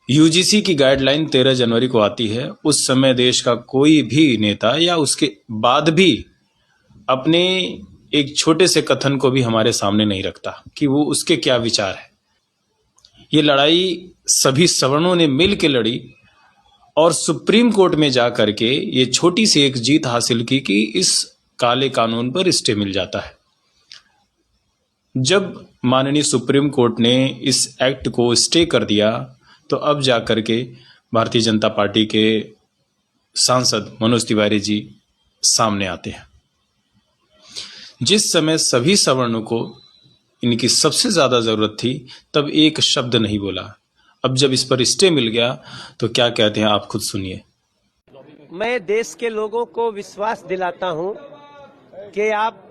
UGC की guideline 13 जनवरी को आती है। उस समय देश का कोई भी नेता या उसके बाद भी अपने एक छोटे से कथन को भी हमारे सामने नहीं रखता कि वो उसके क्या विचार है। ये लड़ाई सभी सवर्णों ने मिल के लड़ी और सुप्रीम कोर्ट में जा करके ये छोटी सी एक जीत हासिल की कि इस काले कानून पर स्टे मिल जाता है। जब माननीय सुप्रीम कोर्ट ने इस एक्ट को स्टे कर दिया तो अब जाकर के भारतीय जनता पार्टी के सांसद मनोज तिवारी जी सामने आते हैं। जिस समय सभी सवर्णों को इनकी सबसे ज्यादा जरूरत थी तब एक शब्द नहीं बोला। अब जब इस पर स्टे मिल गया तो क्या कहते हैं आप खुद सुनिए। मैं देश के लोगों को विश्वास दिलाता हूं कि आप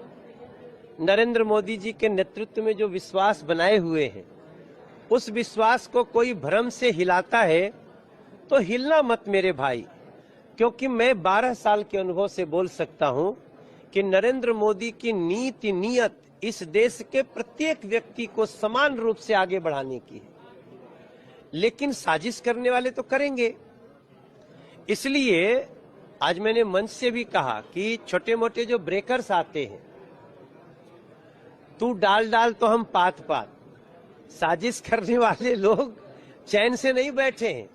नरेंद्र मोदी जी के नेतृत्व में जो विश्वास बनाए हुए हैं उस विश्वास को कोई भ्रम से हिलाता है तो हिलना मत मेरे भाई, क्योंकि मैं 12 साल के अनुभव से बोल सकता हूं कि नरेंद्र मोदी की नीति नियत इस देश के प्रत्येक व्यक्ति को समान रूप से आगे बढ़ाने की है, लेकिन साजिश करने वाले तो करेंगे। इसलिए आज मैंने मंच से भी कहा कि छोटे मोटे जो ब्रेकर्स आते हैं, तू डाल डाल तो हम पात पात, साजिश करने वाले लोग चैन से नहीं बैठे हैं।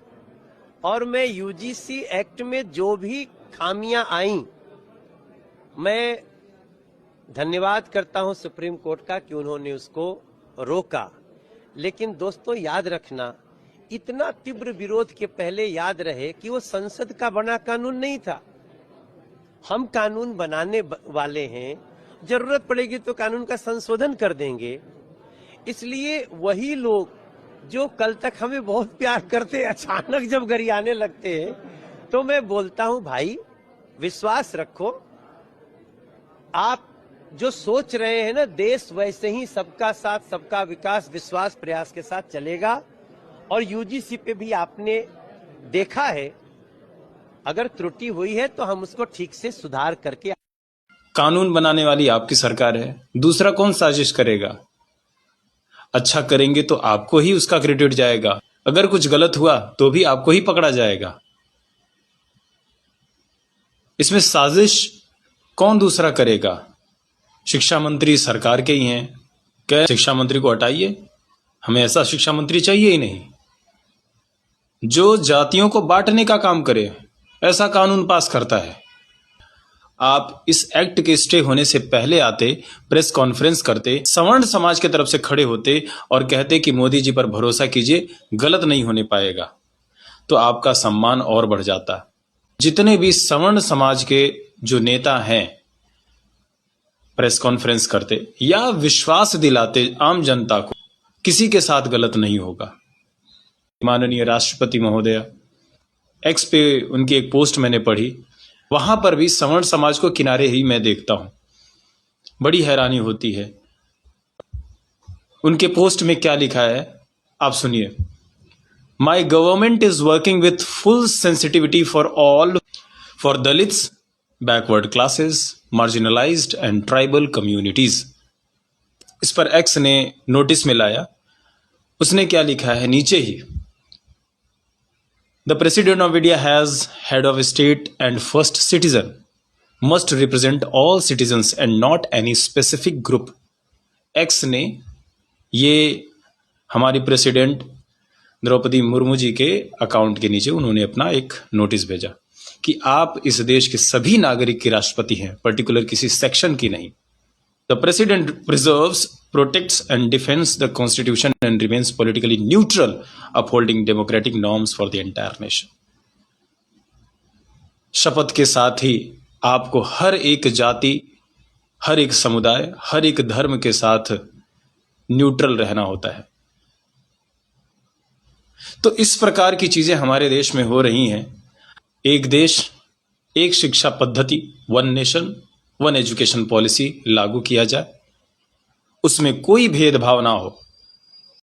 और मैं यूजीसी एक्ट में जो भी खामियां आई, मैं धन्यवाद करता हूं सुप्रीम कोर्ट का कि उन्होंने उसको रोका। लेकिन दोस्तों याद रखना, इतना तीव्र विरोध के पहले याद रहे कि वो संसद का बना कानून नहीं था। हम कानून बनाने वाले हैं, जरूरत पड़ेगी तो कानून का संशोधन कर देंगे। इसलिए वही लोग जो कल तक हमें बहुत प्यार करते, अचानक जब गरियाने लगते हैं तो मैं बोलता हूं भाई विश्वास रखो। आप जो सोच रहे हैं ना, देश वैसे ही सबका साथ सबका विकास विश्वास प्रयास के साथ चलेगा। और यूजीसी पे भी आपने देखा है, अगर त्रुटि हुई है तो हम उसको ठीक से सुधार करके। कानून बनाने वाली आपकी सरकार है, दूसरा कौन साजिश करेगा? अच्छा करेंगे तो आपको ही उसका क्रेडिट जाएगा, अगर कुछ गलत हुआ तो भी आपको ही पकड़ा जाएगा। इसमें साजिश कौन दूसरा करेगा? शिक्षा मंत्री सरकार के ही हैं, क्या शिक्षा मंत्री को हटाइए? हमें ऐसा शिक्षा मंत्री चाहिए ही नहीं जो जातियों को बांटने का काम करे, ऐसा कानून पास करता है। आप इस एक्ट के स्टे होने से पहले आते, प्रेस कॉन्फ्रेंस करते, सवर्ण समाज की तरफ से खड़े होते और कहते कि मोदी जी पर भरोसा कीजिए, गलत नहीं होने पाएगा, तो आपका सम्मान और बढ़ जाता। जितने भी सवर्ण समाज के जो नेता हैं प्रेस कॉन्फ्रेंस करते या विश्वास दिलाते आम जनता को किसी के साथ गलत नहीं होगा। माननीय राष्ट्रपति महोदय एक्स पे उनकी एक पोस्ट मैंने पढ़ी, वहां पर भी सवर्ण समाज को किनारे ही मैं देखता हूं, बड़ी हैरानी होती है। उनके पोस्ट में क्या लिखा है आप सुनिए। My government is working with full sensitivity for all, for Dalits, backward classes, marginalised and tribal communities. इस पर एक्स ने नोटिस में लाया। उसने क्या लिखा है नीचे ही, The President of India has head of state and first citizen must represent all citizens and not any specific group. X ने ये हमारी प्रेसिडेंट द्रौपदी मुर्मू जी के अकाउंट के नीचे उन्होंने अपना एक नोटिस भेजा कि आप इस देश के सभी नागरिक के राष्ट्रपति हैं, पर्टिकुलर किसी सेक्शन की नहीं। The President preserves, protects and defends the Constitution and remains politically neutral, upholding democratic norms for the entire nation. शपथ के साथ ही आपको हर एक जाति, हर एक समुदाय, हर एक धर्म के साथ न्यूट्रल रहना होता है। तो इस प्रकार की चीजें हमारे देश में हो रही हैं। एक देश, एक शिक्षा पद्धति, one nation one education policy लागू किया जाए, उसमें कोई भेदभाव ना हो,